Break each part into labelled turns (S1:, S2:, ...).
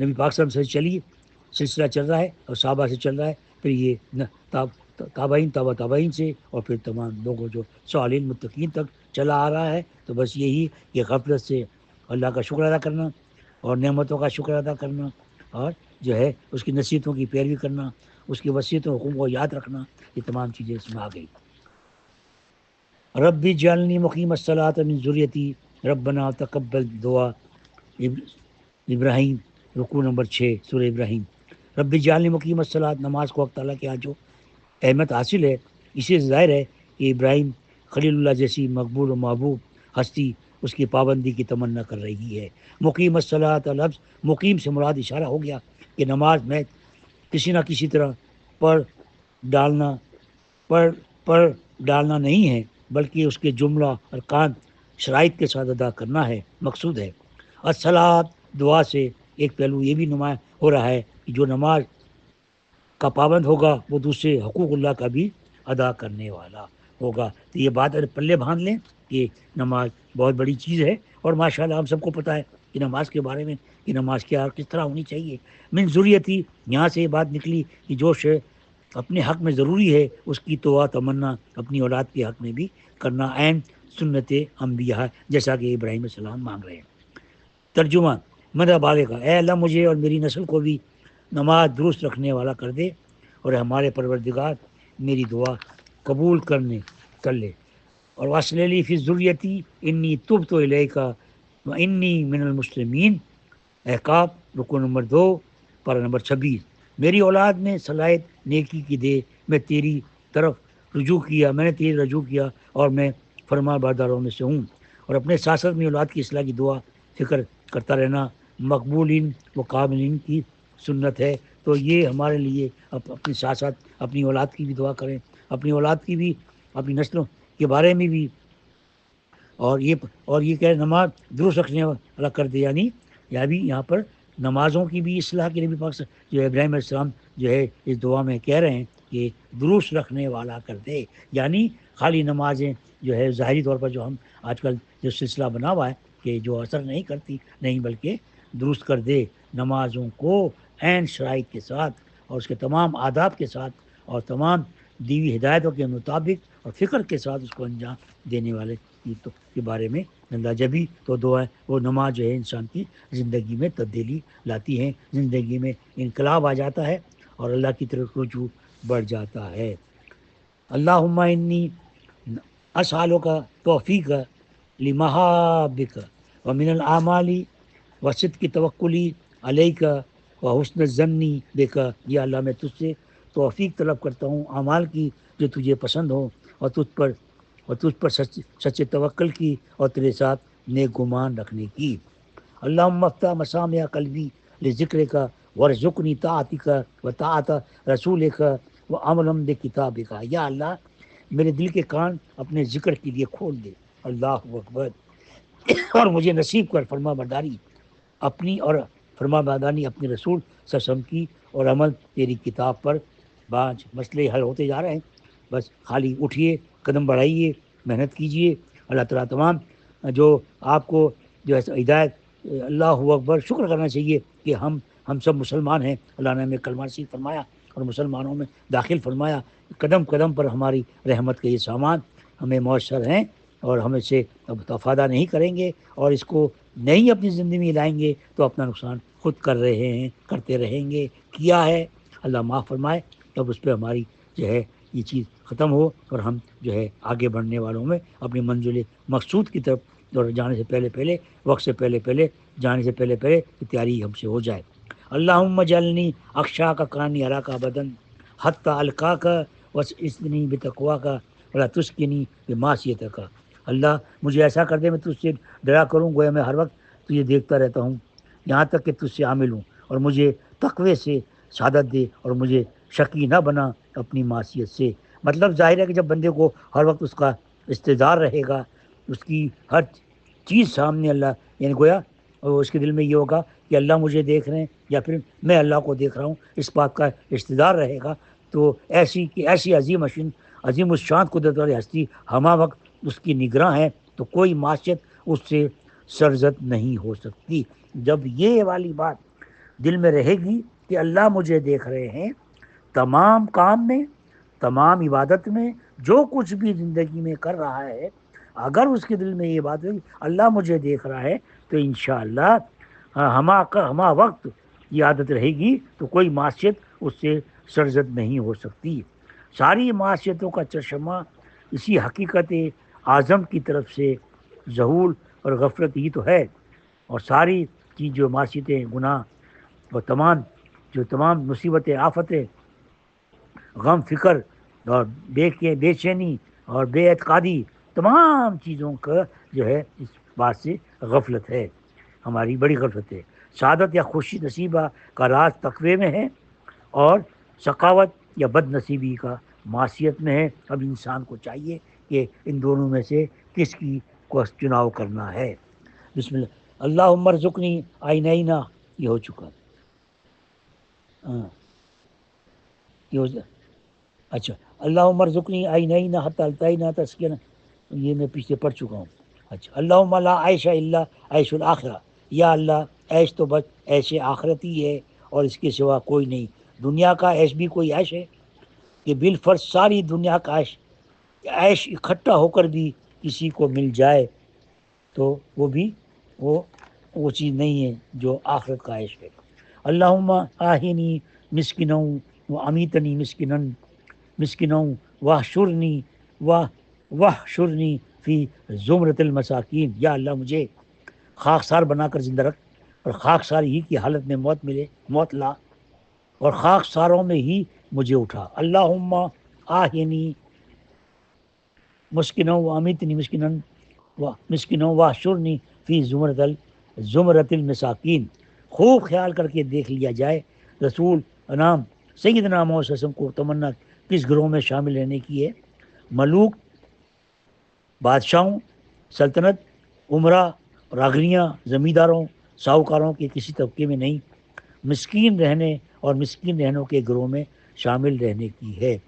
S1: نبی پاک صلی اللہ علیہ وسلم سے چلیے، سلسلہ چل رہا ہے اور صحابہ سے چل رہا ہے، پھر یہ تابعین تابعین سے، اور پھر تمام لوگوں جو صالحین متقین تک چلا آ رہا ہے۔ تو بس یہی کہ غفلت سے اللہ کا شکر ادا کرنا اور نعمتوں کا شکر ادا کرنا، اور جو ہے اس کی نصیحتوں کی پیروی کرنا، اس کی وصیتوں حکم کو یاد رکھنا، یہ تمام چیزیں اس میں آ گئی۔ ربی جعلنی مقیم الصلاۃ من ذریتی، ربنا تقبل دعا، ابراہیم، رکوع نمبر 6 سورہ ابراہیم۔ ربی جعلنی مقیم الصلاۃ، نماز کو وقت اللہ کے ہاں جو اہمیت حاصل ہے، اسی سے ظاہر ہے کہ ابراہیم خلیل اللہ جیسی مقبول و محبوب ہستی اس کی پابندی کی تمنا کر رہی ہے۔ مقیم الصلاۃ لفظ مقیم سے مراد اشارہ ہو گیا کہ نماز میں کسی نہ کسی طرح پڑھ ڈالنا پڑھ ڈالنا نہیں ہے، بلکہ اس کے جملہ ارکان شرائط کے ساتھ ادا کرنا ہے مقصود ہے۔ الصلاۃ دعا سے ایک پہلو یہ بھی نمایاں ہو رہا ہے کہ جو نماز کا پابند ہوگا وہ دوسرے حقوق اللہ کا بھی ادا کرنے والا ہوگا۔ تو یہ بات پلے باندھ لیں کہ نماز بہت بڑی چیز ہے، اور ماشاءاللہ ہم سب کو پتہ ہے کہ نماز کے بارے میں کہ نماز کیا کس طرح ہونی چاہیے۔ من ذریتی، یہاں سے یہ بات نکلی کہ جو شے اپنے حق میں ضروری ہے اس کی دعا تمنا اپنی اولاد کے حق میں بھی کرنا عین سنت انبیاء، جیسا کہ ابراہیم علیہ السلام مانگ رہے ہیں۔ ترجمہ مدح بالغ کا، اے اللہ مجھے اور میری نسل کو بھی نماز درست رکھنے والا کر دے، اور ہمارے پروردگار میری دعا قبول کر لے۔ اور واسللی فی ذریتی انی تبت الیک و انی من المسلمین، احقاف رکو نمبر 2 پارہ نمبر 26۔ میری اولاد میں صلاحیت نیکی کی دے، میں نے تیری رجوع کیا اور میں فرما برداروں میں سے ہوں۔ اور اپنے ساتھ ساتھ میں اولاد کی اصلاح کی دعا فکر کرتا رہنا مقبولین و قابلین کی سنت ہے۔ تو یہ ہمارے لیے اپنے ساتھ ساتھ اپنی اولاد کی بھی دعا کریں، اپنی اولاد کی بھی، اپنی نسلوں کے بارے میں بھی، اور یہ کہ نماز درست رکھنے والا کر دے، یعنی یہاں پر نمازوں کی بھی اصلاح کے نبی پاک جو ابراہیم علیہ السلام جو ہے اس دعا میں کہہ رہے ہیں کہ درست رکھنے والا کر دے، یعنی خالی نمازیں جو ہے ظاہری طور پر جو ہم آج کل جو سلسلہ بنا ہوا ہے کہ جو اثر نہیں کرتی، نہیں بلکہ درست کر دے نمازوں کو عین شرائط کے ساتھ اور اس کے تمام آداب کے ساتھ اور تمام دیوی ہدایتوں کے مطابق اور فکر کے ساتھ اس کو انجام دینے والے کے بارے میں نندا جبی تو دعا ہے۔ وہ نماز جو ہے انسان کی زندگی میں تبدیلی لاتی ہے، زندگی میں انقلاب آ جاتا ہے اور اللہ کی طرف رجوع بڑھ جاتا ہے۔ اللہم انی اسالک توفیق لمحابک ومن الاعمال وصدق توکلی علیک وحسن الظنی بک، یا اللہ میں تجھ سے توفیق طلب کرتا ہوں اعمال کی جو تجھے پسند ہو، اور تجھ پر سچے توکل کی اور تیرے ساتھ نیک گمان رکھنے کی۔ اللہم افتح مسامع قلبی لذکرک وارزقنی طاعتک وطاعت رسولک وعملا بکتابک، یا اللہ میرے دل کے کان اپنے ذکر کے لیے کھول دے، اللہ اکبر، اور مجھے نصیب کر فرما برداری اپنی اپنے رسول صلی اللہ علیہ وسلم کی، اور عمل تیری کتاب پر۔ بعض مسئلے حل ہوتے جا رہے ہیں، بس خالی اٹھیے، قدم بڑھائیے، محنت کیجیے۔ اللہ تعالیٰ تمام جو آپ کو جو ہے ہدایت، اللہ اکبر، شکر کرنا چاہیے کہ ہم سب مسلمان ہیں، اللہ نے ہمیں کلمہ نصیب فرمایا اور مسلمانوں میں داخل فرمایا۔ قدم قدم پر ہماری رحمت کے یہ سامان ہمیں میسر ہیں، اور ہم اسے تفادہ نہیں کریں گے اور اس کو نہیں اپنی زندگی میں لائیں گے تو اپنا نقصان خود کر رہے ہیں، کرتے رہیں گے، کیا ہے۔ اللہ معاف فرمائے، تب اس پہ ہماری جو ہے یہ چیز ختم ہو اور ہم جو ہے آگے بڑھنے والوں میں اپنی منزل مقصود کی طرف جانے سے پہلے وقت سے پہلے جانے سے پہلے تیاری ہم سے ہو جائے۔ اللہم جلنی اخشا کا کانی ہرا کا بدن حتی القا کا وسنی بتقوا کا ولا تسکنی بمعصیت کا، اللہ مجھے ایسا کر دے میں تجھ سے ڈرا کروں، گویا میں ہر وقت تجھے دیکھتا رہتا ہوں یہاں تک کہ تجھ سے عامل ہوں، اور مجھے تقوی سے سعادت دے اور مجھے شقی نہ بنا اپنی معصیت سے۔ مطلب ظاہر ہے کہ جب بندے کو ہر وقت اس کا استدار رہے گا، اس کی ہر چیز سامنے اللہ، یعنی گویا اور اس کے دل میں یہ ہوگا کہ اللہ مجھے دیکھ رہے ہیں یا پھر میں اللہ کو دیکھ رہا ہوں، اس بات کا استدار رہے گا، تو ایسی عظیم الشان قدرت والی ہستی ہمہ وقت اس کی نگراں ہے، تو کوئی معصیت اس سے سرزد نہیں ہو سکتی۔ جب یہ والی بات دل میں رہے گی کہ اللہ مجھے دیکھ رہے ہیں، تمام کام میں، تمام عبادت میں، جو کچھ بھی زندگی میں کر رہا ہے، اگر اس کے دل میں یہ بات ہے اللہ مجھے دیکھ رہا ہے، تو انشاءاللہ ہما وقت یہ عادت رہے گی تو کوئی معصیت اس سے سرزد نہیں ہو سکتی۔ ساری معصیتوں کا چشمہ اسی حقیقت اعظم کی طرف سے ظہور اور غفلت ہی تو ہے، اور ساری چیز جو معصیتیں، گناہ اور تمام مصیبتیں، آفتیں، غم، فکر اور بے چینی اور بے اعتقادی، تمام چیزوں کا جو ہے اس بات سے غفلت ہے، ہماری بڑی غفلت ہے۔ سعادت یا خوشی نصیبہ کا راز تقوی میں ہے، اور سخاوت یا بد نصیبی کا معصیت میں ہے۔ اب انسان کو چاہیے کہ ان دونوں میں سے کس کی کو چناؤ کرنا ہے۔ بسم اللہ۔ اللہم ارزقنی عینینا، یہ ہو چکا، ہاں یہ ہو اچھا، اللہم ارزقنی عینینا حتی التینا تسکینا، یہ میں پیچھے پڑھ چکا ہوں۔ اچھا، اللہم لا عیش الا عیش الاخرہ، یا اللہ عیش تو بس عیش آخرت ہی ہے اور اس کے سوا کوئی نہیں۔ دنیا کا عیش بھی کوئی عیش ہے کہ بالفرض ساری دنیا کا عیش اکٹھا ہو کر بھی کسی کو مل جائے تو وہ بھی وہ چیز نہیں ہے جو آخرت کا عیش ہے۔ اللہم آہنی مسکنوں و امیتنی مسکنوں واحشرنی فی زمرۃ المساکین، یا اللہ مجھے خاکسار بنا کر زندہ رکھ، اور خاکسار ہی کی حالت میں موت لا، اور خاکساروں میں ہی مجھے اٹھا۔ اللہم آہنی مسکنوں و امیتنی مسکنوں واحشرنی فی زمرۃ المساکین۔ خوب خیال کر کے دیکھ لیا جائے رسول انام سیدنا محمد صلی اللہ علیہ وسلم کو تمنا کس گروہ میں شامل رہنے کی ہے؟ ملوک، بادشاہوں، سلطنت، عمرہ، راغنیاں، زمینداروں، ساہوکاروں کے کسی طبقے میں نہیں، مسکین رہنے اور مسکین رہنوں کے گروہ میں شامل رہنے کی ہے۔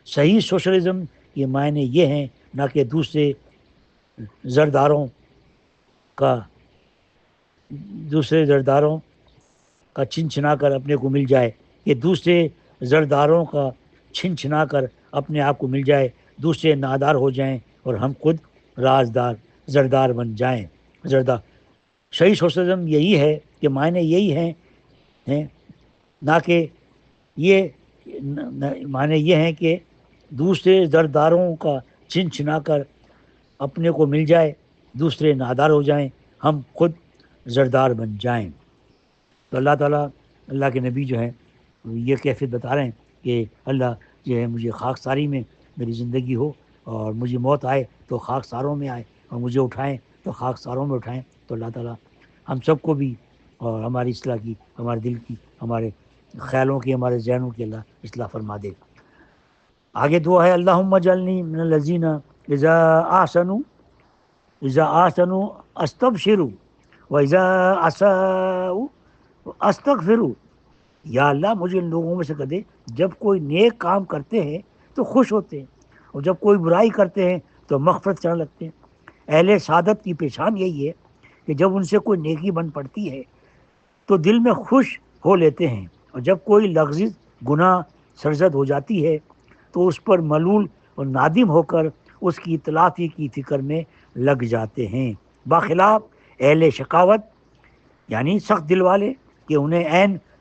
S1: صحیح سوشلزم کے معنی یہ ہیں، نہ کہ دوسرے زرداروں کا چھن چھنا کر اپنے کو مل جائے، کہ دوسرے زرداروں کا چھن چھنا کر اپنے آپ کو مل جائے، دوسرے نادار ہو جائیں اور ہم خود زردار بن جائیں۔ صحیح سوشلزم یہی ہے کہ معنی یہی ہیں، نہ کہ یہ معنی یہ ہیں کہ دوسرے زرداروں کا چھن چھنا کر اپنے کو مل جائے، دوسرے نادار ہو جائیں، ہم خود زردار بن جائیں۔ تو اللہ تعالیٰ، اللہ کے نبی جو ہیں یہ کیفیت بتا رہے ہیں کہ اللہ جو ہے مجھے خاک ساری میں میری زندگی ہو، اور مجھے موت آئے تو خاک ساروں میں آئے، اور مجھے اٹھائیں تو خاک ساروں میں اٹھائیں۔ تو اللہ تعالیٰ ہم سب کو بھی، اور ہماری اصلاح کی، ہمارے دل کی، ہمارے خیالوں کی، ہمارے ذہنوں کی اللہ اصلاح فرما دے۔ آگے دعا ہے، اللہم اجعلنی من الذین اذا احسنوا استبشروا واذا اساءوا استغفروا، یا اللہ مجھے ان لوگوں میں سے کر دے جب کوئی نیک کام کرتے ہیں تو خوش ہوتے ہیں، اور جب کوئی برائی کرتے ہیں تو مغفرت چاہنے لگتے ہیں۔ اہل سعادت کی پہچان یہی ہے کہ جب ان سے کوئی نیکی بن پڑتی ہے تو دل میں خوش ہو لیتے ہیں، اور جب کوئی لغزش گناہ سرزد ہو جاتی ہے تو اس پر ملول اور نادم ہو کر اس کی تلافی کی فکر میں لگ جاتے ہیں۔ باخلاف اہل شقاوت یعنی سخت دل والے، کہ انہیں عین